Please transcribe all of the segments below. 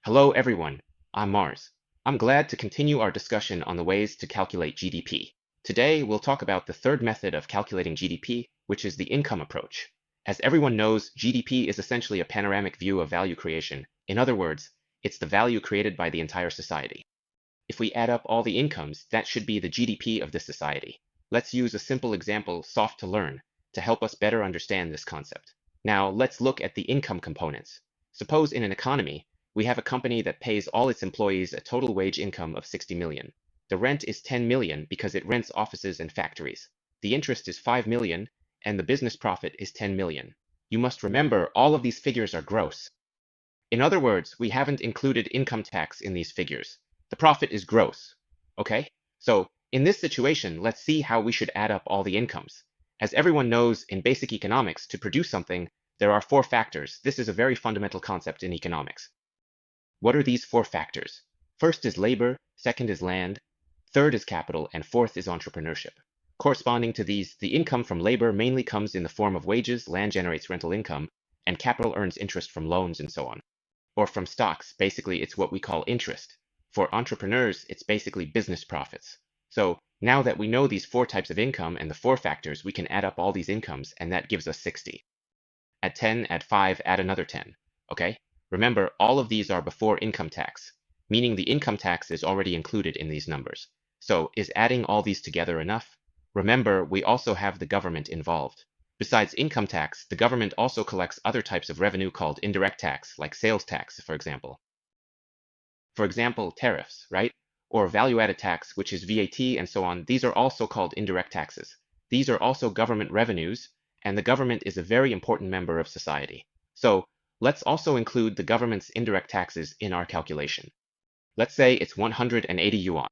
Hello everyone, I'm Mars. I'm glad to continue our discussion on the ways to calculate GDP. Today we'll talk about the third method of calculating GDP, which is the income approach. As everyone knows, GDP is essentially a panoramic view of value creation. In other words, it's the value created by the entire society. If we add up all the incomes, that should be the GDP of this society. Let's use a simple example, soft to learn, to help us better understand this concept. Now let's look at the income components. Suppose in an economy, we have a company that pays all its employees a total wage income of 60 million. The rent is 10 million because it rents offices and factories. The interest is 5 million, and the business profit is 10 million. You must remember all of these figures are gross. In other words, we haven't included income tax in these figures. The profit is gross. Okay? So in this situation, let's see how we should add up all the incomes. As everyone knows in basic economics, to produce something, there are 4 factors. This is a very fundamental concept in economics. What are these 4 factors? First is labor, second is land, third is capital, and fourth is entrepreneurship. Corresponding to these, the income from labor mainly comes in the form of wages, land generates rental income, and capital earns interest from loans and so on. Or from stocks, basically it's what we call interest. For entrepreneurs, it's basically business profits. So now that we know these 4 types of income and the 4 factors, we can add up all these incomes, and that gives us 60. Add 10, add 5, add another 10. Okay? Remember, all of these are before income tax, meaning the income tax is already included in these numbers. So is adding all these together enough? Remember, we also have the government involved. Besides income tax, the government also collects other types of revenue called indirect tax, like sales tax, for example. For example, tariffs, right? Or value-added tax, which is VAT and so on. These are also called indirect taxes. These are also government revenues, and the government is a very important member of society. So let's also include the government's indirect taxes in our calculation. Let's say it's 180 yuan.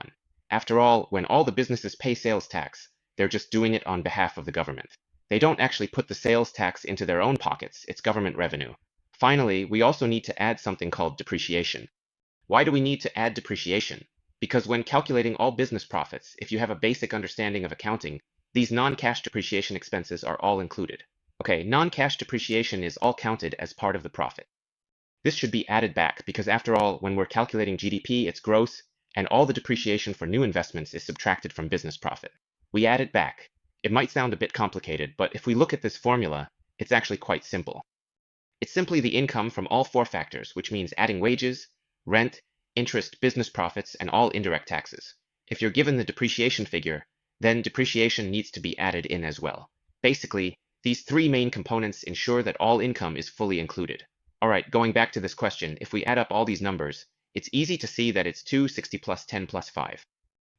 After all, when all the businesses pay sales tax, they're just doing it on behalf of the government. They don't actually put the sales tax into their own pockets, it's government revenue. Finally, we also need to add something called depreciation. Why do we need to add depreciation? Because when calculating all business profits, if you have a basic understanding of accounting, these non-cash depreciation expenses are all included. Okay, non-cash depreciation is all counted as part of the profit. This should be added back because after all, when we're calculating GDP, it's gross, and all the depreciation for new investments is subtracted from business profit. We add it back. It might sound a bit complicated, but if we look at this formula, it's actually quite simple. It's simply the income from all 4 factors, which means adding wages, rent, interest, business profits, and all indirect taxes. If you're given the depreciation figure, then depreciation needs to be added in as well. Basically, these 3 main components ensure that all income is fully included. Alright, going back to this question, if we add up all these numbers, it's easy to see that it's 260 plus 10 plus 5.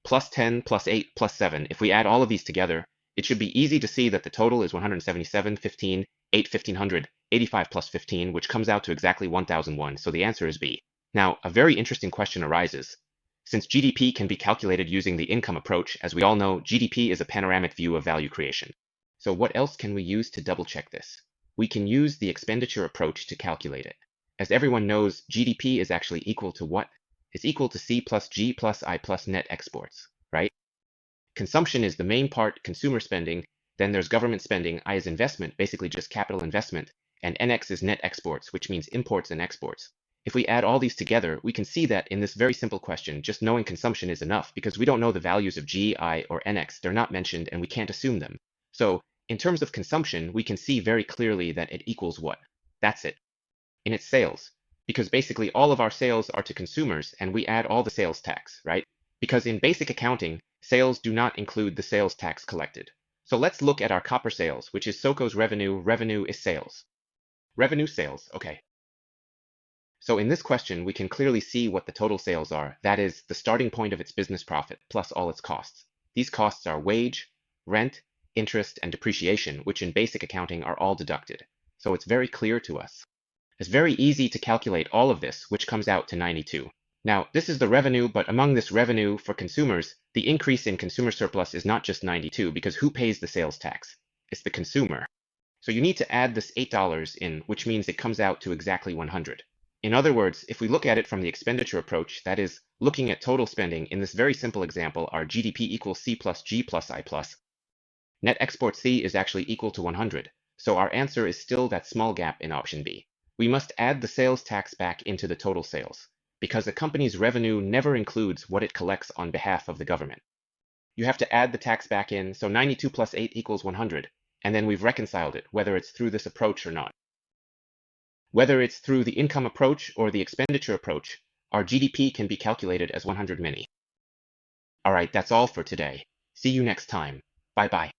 Plus 10 plus 8 plus 7. If we add all of these together, it should be easy to see that the total is 177, 15, 8, 1500, 85 plus 15, which comes out to exactly 1001, so the answer is B. Now, a very interesting question arises. Since GDP can be calculated using the income approach, as we all know, GDP is a panoramic view of value creation. So what else can we use to double-check this? We can use the expenditure approach to calculate it. As everyone knows, GDP is actually equal to what? It's equal to C plus G plus I plus net exports, right? Consumption is the main part, consumer spending, then there's government spending, I is investment, basically just capital investment, and NX is net exports, which means imports and exports. If we add all these together, we can see that in this very simple question, just knowing consumption is enough because we don't know the values of G, I, or NX, they're not mentioned and we can't assume them. So, in terms of consumption, we can see very clearly that it equals what? That's it. In its sales. Because basically all of our sales are to consumers and we add all the sales tax, right? Because in basic accounting, sales do not include the sales tax collected. So let's look at our copper sales, which is SOCO's revenue. Revenue is sales. Revenue sales, okay. So in this question, we can clearly see what the total sales are. That is, the starting point of its business profit, plus all its costs. These costs are wage, rent, interest, and depreciation, which in basic accounting are all deducted. So it's very clear to us. It's very easy to calculate all of this, which comes out to 92. Now, this is the revenue, but among this revenue for consumers, the increase in consumer surplus is not just 92, because who pays the sales tax? It's the consumer. So you need to add this $8 in, which means it comes out to exactly 100. In other words, if we look at it from the expenditure approach, that is, looking at total spending, in this very simple example, our GDP equals C plus G plus I plus. Net export C is actually equal to 100, so our answer is still that small gap in option B. We must add the sales tax back into the total sales. because a company's revenue never includes what it collects on behalf of the government. You have to add the tax back in, so 92 plus 8 equals 100, and then we've reconciled it, whether it's through this approach or not. Whether it's through the income approach or the expenditure approach, our GDP can be calculated as 100 mini. Alright, that's all for today. See you next time. Bye bye.